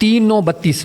3932.